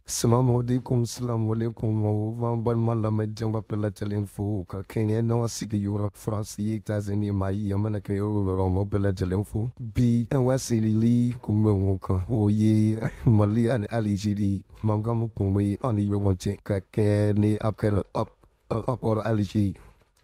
Assalamu alaikum, assalamu alaikum. Van bon man la medjang ba pela jalen fo ka Kenya no sigi Europe France États-Unis mai yamana ke yo romo pela jalen fo bi en wasili li kuma woka oye mali an aligiri mangam kuma ani yo wonche ka ke ni apkara up or aligiri.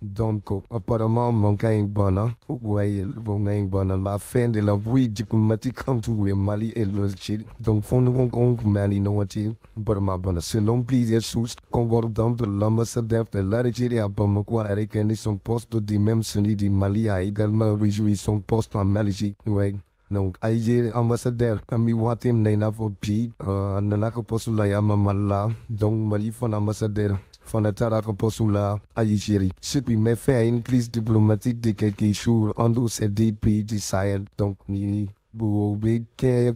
Donc, apparemment, mon gain bonne, ouais, mon gain bonne, la fin de la vie diplomatique comme tout le Mali et le Chili. Donc, fondamentalement, Mali, non, but ma bonne, selon plusieurs sources, concordant de l'ambassadeur de l'Algérie à Bamako avec son poste de même celui du Mali a également réjoui son poste en Malaisie, ouais. Donc, Algérie, ambassadeur, ami Watim Naina Fopi, Nanaka Posula Yamamala, donc Mali, fond ambassadeur. Fondatara Posula à Algérie. Ce qui m'a fait une crise diplomatique de quelques jours entre ces deux pays du Sahel. Donc, ni Boubé,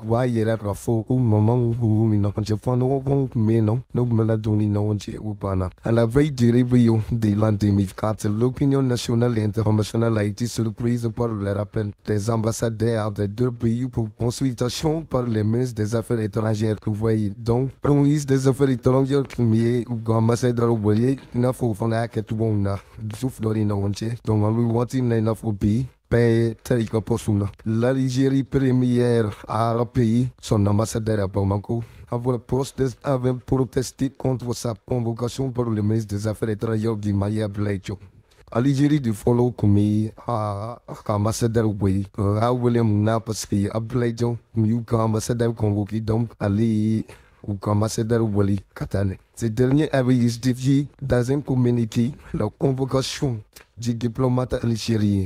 Wayera Rafo, au moment où nous avons mais non, nous me la donnons non, ou pas. À la veille du réveillon de l'an 2004, l'opinion nationale et internationale a été surprise par le rappel des ambassadeurs des deux pays pour consultation par les ministres des Affaires étrangères. Vous voyez, donc, le ministre des Affaires étrangères, qui ou ambassadeur, vous voyez, il n'a pas fait que tout le monde a soufflé dans le donc, on lui voit qu'il n'a pas pays. L'Algérie première à le pays, son ambassadeur à Bamako, avait protesté contre sa convocation par le ministre des Affaires étrangères du Mali à Blaïcho. Algérie du follow comme ambassadeur oui William na parce que Ablaïcho mieux qu'ambassadeur convoqué donc Ali ou ambassadeur Wali Katane. Ce dernier avait justifié dans un communiqué la convocation du diplomate algérien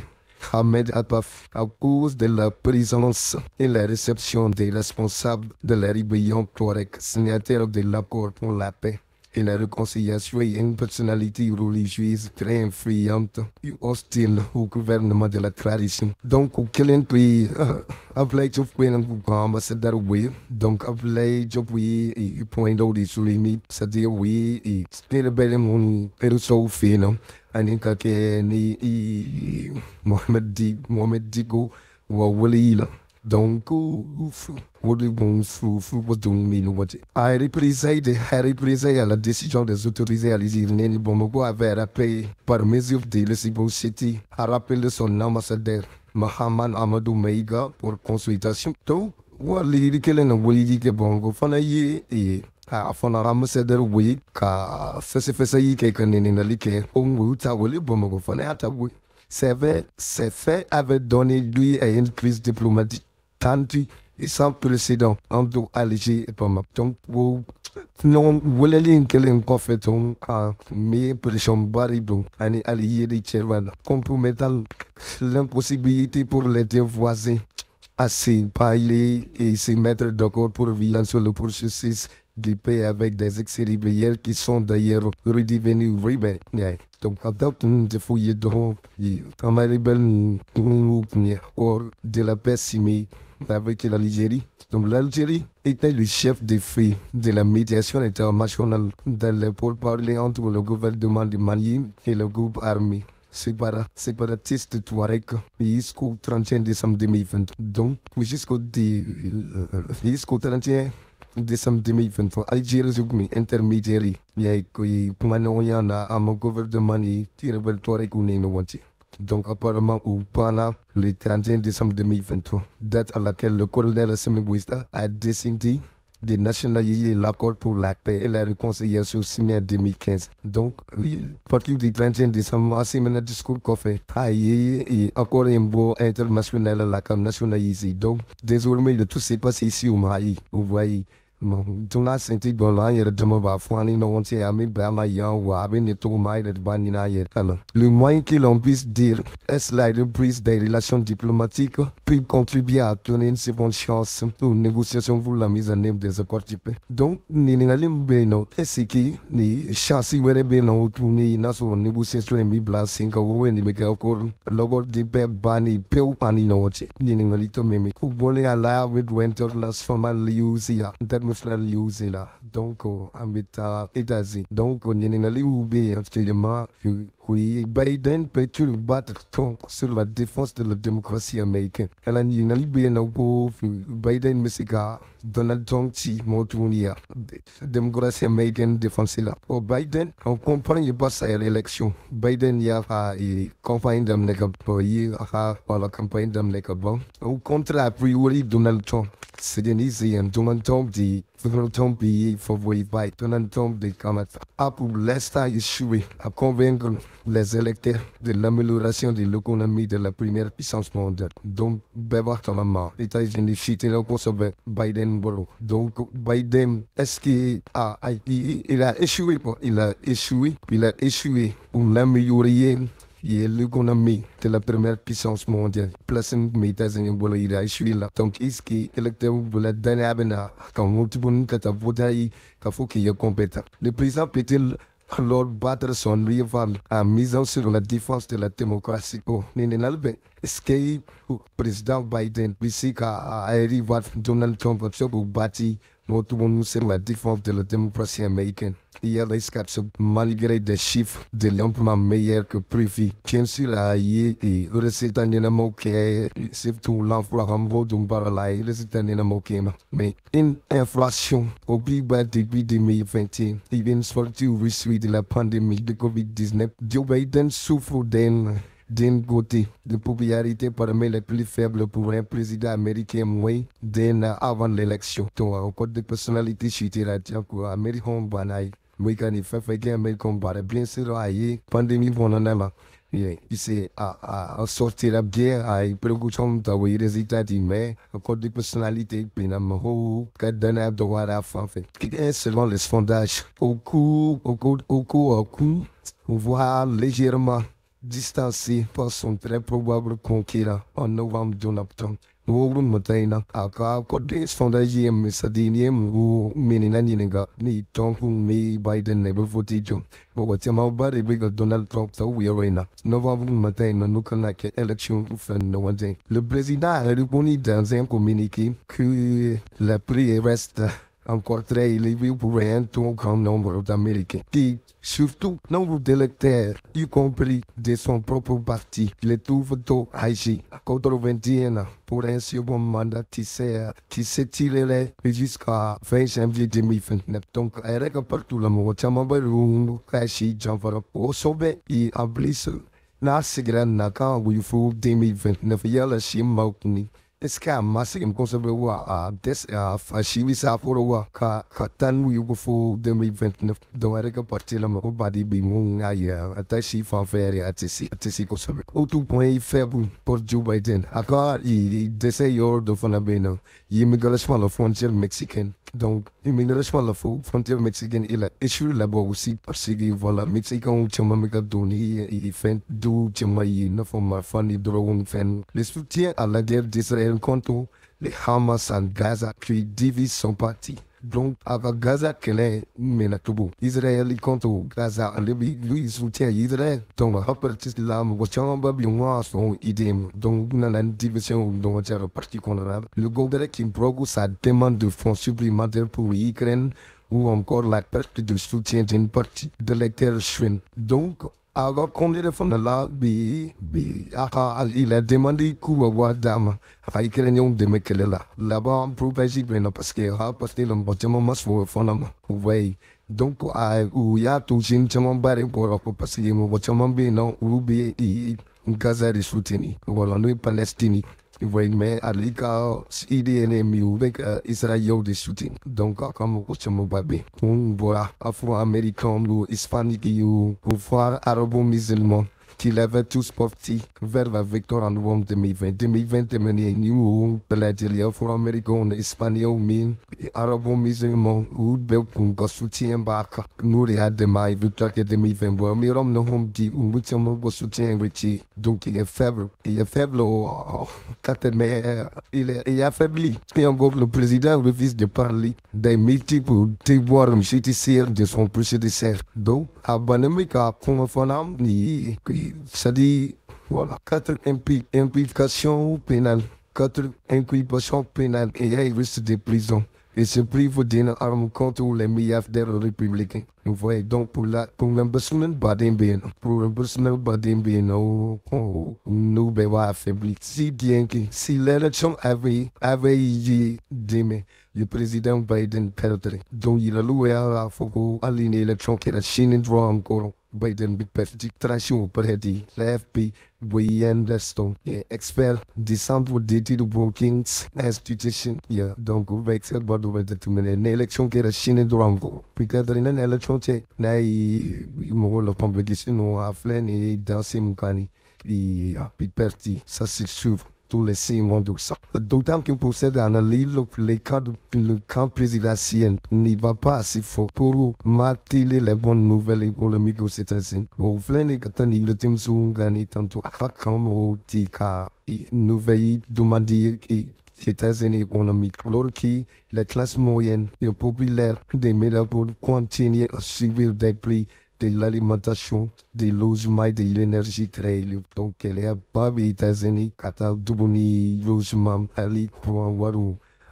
Ahmed Ataf à cause de la présence et la réception des responsables de la rébellion Touareg, signataires de l'accord pour la paix et la réconciliation et une personnalité religieuse très influente et hostile au gouvernement de la tradition. Donc, aucun pays appelé un ambassadeur, oui. Donc, appelé et point d'autre sur les limites, c'est-à-dire oui, et c'est le bel monde, et le fait, non? Aninka ke ni Mohamed Digo wa wali la donc wali bon fou was doing me no what I représailles à la décision des autorités algériennes de Bamako avait rappelé par mesure de Lesibon City a rappelé son ambassadeur Mohamed Amadou Meiga pour consultation donc wali kelen wali ke bongo fana ye et fana ambassadeur oui ka fese yi ke kanene na like on ta wali Bamako fana ata oui c'est fait avait donné lui à une crise diplomatique tendue et sans précédent entre Alger et Bamako. Donc, non, voilà l'inquiétude qu'on fait mais pression barre donc année alliée de Tchèvres compromettant l'impossibilité pour les deux voisins à se parler et se mettre d'accord pour vivre sur le processus de paix avec des ex-rebelles qui sont d'ailleurs redevenus rebelles. Donc, adopte des fouilles d'Europe et comme les rebelles hors de la paix simée avec l'Algérie. Donc, l'Algérie était le chef de file de la médiation internationale dans les pourparlers entre le gouvernement du Mali et le groupe armé séparatiste Touareg jusqu'au 31 décembre 2020. Donc, jusqu'au 31 décembre 2023, Algérie est intermédiaire. Il y a un gouvernement qui rebelle Touareg ou Nénowanti. Donc, apparemment, pendant le 31 décembre 2023, date à laquelle le colonel assimigoita a décidé de nationaliser l'accord pour la paix et la réconciliation signé en 2015. Donc, à partir du 31 décembre, c'est un discours qu'on fait. Et encore un beau international à la nationalisé. Donc, désormais, de tout s'est passé ici au Mali. Vous voyez. Tout là, c'est bon là, il y a de ma foi, il n'ont pas mis Bama Yan ou Abin et tout maï de Banina. Le moyen que l'on puisse dire est la reprise des relations diplomatiques peut contribuer à donner une seconde chance aux négociations pour la mise en œuvre des accords de paix. Donc, nous n'allons pas nous est-ce que les chances seraient bien nous tourner dans une négociation et mis blanc 5 ans et nous mettons encore l'accord de paix banni peu ou pas ni nous. Nous n'allons pas même. Pour voler à la with winter last for my lius here. That musla là. Donc, en Etats. Donc, on est allé oublier actuellement que oui, Biden peut toujours battre sur la défense de la démocratie américaine. Elle a dit, bien Biden, mais c'est Donald Trump, si, mon démocratie américaine défense là. Pour Biden, on comprend pas sa élection. Biden, il y a une campagne d'Amérique, il y a la campagne d'Amérique. Au contraire, a priori, Donald Trump. C'est Donald Trump dit Donald Trump il faut voir Donald Trump dit comment a pour l'instant échoué à convaincre les électeurs de l'amélioration de l'économie de la première puissance mondiale. Donc, bébatement, les États-Unis chitaient le conservateur Biden Boro. Donc, Biden, est-ce qu'il a échoué? Il a échoué pour l'améliorer. Et l'économie de la première puissance mondiale. Place les États-Unis pour le suis là. Donc, est-ce que l'électeur de la dernière quand on te dit que tu as voté, qu'il faut qu'il y ait compétent. Le président peut-il alors battre son rival en misant sur la défense de la démocratie? Oh, est-ce que le président Biden, puisqu'il a arrivé Donald Trump, pour battre notre monde sur la défense de la démocratie américaine? Il y a des cas malgré des chiffres de l'emploi meilleurs que prévu. Bien sûr, il y a des résultats qui surtout l'emploi en mode les résultats mais une inflation au plus bas depuis 2021, il vient sortir au risque de la pandémie de COVID-19. Joe Biden souffre d'un côté de popularité parmi les plus faibles pour un président américain moins avant l'élection. Donc, au code de personnalité, je suis pour Américain Banaï. Oui, quand il fait qu'un Américain bien sûr, pandémie, bon, on a là. Il s'est à sortir bien, à préoccupation d'avoir les résultats mais au code de personnalité, puis n'a pas donné à droit à fin fait. Selon les sondages, au coup, on voit légèrement distancé par son très probable conquérant en novembre Donald Trump. Nous matin à côté sondage mais ça dit ou menina ni Trump mais Biden ne voté John. Bon tiens bari big Donald Trump ça oui reina. Novembre matin nous connaît élection fin novembre. Le président a répondu dans un communiqué que le prix reste encore très élevé pour un tout grand nombre d'Américains. Qui, surtout, nombre d'électeurs, y compris de son propre parti, le trouve tôt âgé, à 81 ans, pour un second mandat qui s'étirerait jusqu'à 20 janvier 2029. Donc, avec partout le monde, Tamabarou, Kashi, Jamfara, au sommet, et en plus, na sigran na quand il faut 2029, il y a la chim est-ce que masse me conserve à fachivi ça pour tan oui pour 2029 donc avec partir là mon body bi mon aïe attaché fanfare atesi conserve autre point faible pour Joe Biden encore il essaie de faire bien immigration la frontière mexicaine donc immigration la frontière mexicaine il a échoué là-bas aussi parce que voilà mexicain chama me donné il fait du chama il ne faut pas faire ni drone fan le soutien à la guerre d'Israël contre les Hamas en Gaza qui divise son parti. Donc, avec Gaza, qu'elle est Menatobo. Israël contre Gaza, lui soutient Israël. Donc, à partir de là, on va bien son idée. Donc, dans la division dans le parti honorable, le gouvernement qui propose sa demande de fonds supplémentaires pour l'Ukraine ou encore la perte de soutien d'une partie de l'électeur chrétien. Donc, alors qu'on est de là, il a demandé qu'on va dame, avec quelqu'un de me là. Là-bas, on peut pas dire parce que le bâtiment m'a fait fondamentalement. Oui. Donc, il y a tout une chambre barré pour parce que mon bâtiment bien non, ou bien Gaza de soutenu. Voilà, nous Palestine. Oui, mais à l'écart, il est ennemi avec Israël de soutien. Donc, comme on se moque bien, on voit afro-américains ou hispaniques ou voir arabo-musulmans qui avaient tous parti vers la victoire en novembre 2020. 2020 est mené nous, les afro-américains, espagnols, arabo-musulmans, ou belges, soutien baka. Nous, les ademais, victoire de 2020. Mais on ne peut dit, ou nous soutien avec donc il est faible. Il est faible mais il est affaibli. Et encore le président refuse de parler des multiples devoirs judiciaires de son prédécesseur. Donc, à Banamika, pour un femme, c'est-à-dire, voilà, 4 implications pénales, 4 inculpations pénales et il risque de prison. et se prive d'une arme contre les milliardaires républicains. Vous voyez, donc pour un personnel badin pour un personnel badin nous devons affaiblir. Si bien que si l'élection avait eu demain, le président Biden perdrait. Donc il a loué à la fois à l'élection qui est la Chine droit encore. Biden bị perdu traction predi l'FP Anderson expert du centre d'études Brookings Institution donc avec cette bonne nouvelle déterminer une élection qui est la Chine droit puis quand une élection qui n'a eu la compétition à flène et dans ces moucani et puis perdu ça c'est sûr tous les 6 mois de ça. D'autant que pour cette analyse, le camp présidentiel n'y va pas assez fort pour marteler les bonnes nouvelles économiques aux États-Unis. Au flanc, le thème sont gagné tantôt comme au tika, nouvelle demande et États-Unis économiques, alors que la classe moyenne et populaire des médias pour continuer à suivre des prix de l'alimentation, des logements et de l'énergie très élevée. Donc, elle est pas aux États-Unis, quand double logement, elle pour avoir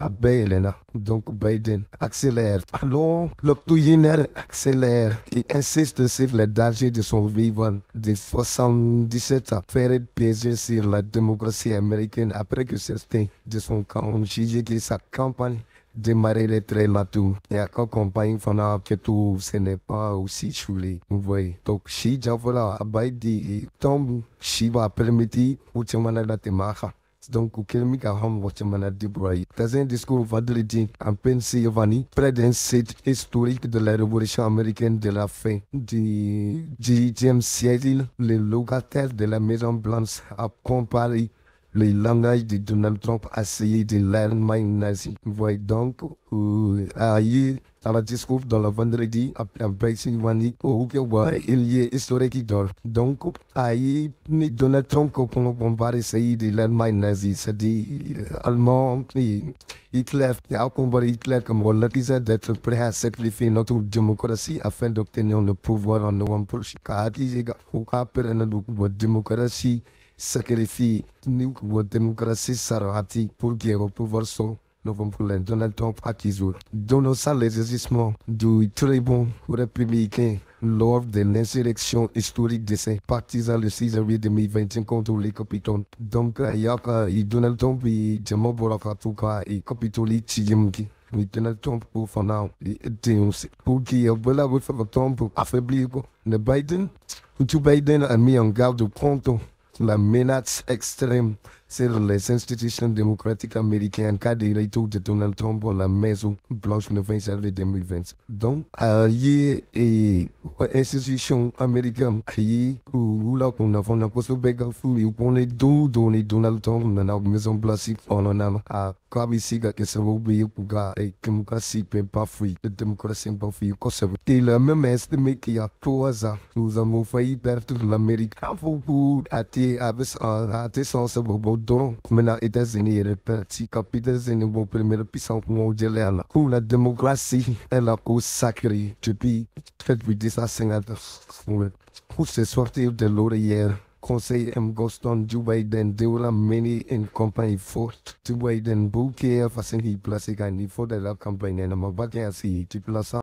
à Belena. Donc, Biden accélère. Alors, l'octogénaire accélère et insiste sur les dangers de son vivant de 77 ans, faire peser sur la démocratie américaine après que certains de son camp ont jugé que sa campagne démarrer très mature et à campagne pendant que tout ce n'est pas aussi choulé. Vous voyez. Donc, si j'avais abaidi tombe, si va permettre ou tu m'en as la témacha. Donc, auquel mi kaham wa tu m'en as débrouillé. Dans un discours vendredi en Pennsylvanie, près d'un site historique de la Révolution américaine de la fin du 10e siècle, les locataires de la Maison Blanche a comparé le langage de Donald Trump a essayé de l'Allemagne nazie. Vous voyez donc, ailleurs, dans le discours dans le vendredi, après Pennsylvanie, il y a historique qui dort. Donc, ailleurs, Donald Trump, on va essayer de l'Allemagne nazie, c'est-à-dire allemand, Hitler, il a combattu Hitler comme on l'accusait d'être prêt à sacrifier notre démocratie afin d'obtenir le pouvoir en novembre prochain. Car il y a une démocratie sacrifie la démocratie sarahati pour guérir au pouvoir son novembre Donald Trump a toujours donné ça les agissements du très bon républicain lors de l'insurrection historique de ses partisans le 6 janvier 2021 contre les Capitole. Donc, il y a Donald Trump et Jamal Borakatuka et Capitole Chiyemki. Donald Trump pour faire dénoncer. Pour qu'il y ait votre Trump pour affaiblir le Biden. Biden a mis en garde contre la menace extrême sur les institutions démocratiques américaines en cas de retour de Donald Trump à la Maison Blanche le 20 janvier 2020. Donc, il y a une institution américaine où là, on a fait un poste bégal fou et on est donné Donald Trump dans la Maison Blanche. On a à Kabisi que ça va oublier pour gars et démocratie n'est pas free. La démocratie n'est pas free. Et le même estimé qu'il y a 3 ans, nous avons failli perdre l'Amérique. Pour atteindre sans donc, maintenant, les États-Unis est parti, capitaine États-Unis, mon premier puissance mondiale. Pour la démocratie, elle a cause sacrée depuis 1950. Pour se sortir de l'oreillère, Conseil M. Goston, Joe Biden, de la mener une campagne forte. Joe Biden, beaucoup de façons de placer quand il faut de la campagne, ne m'a pas qu'à si tu places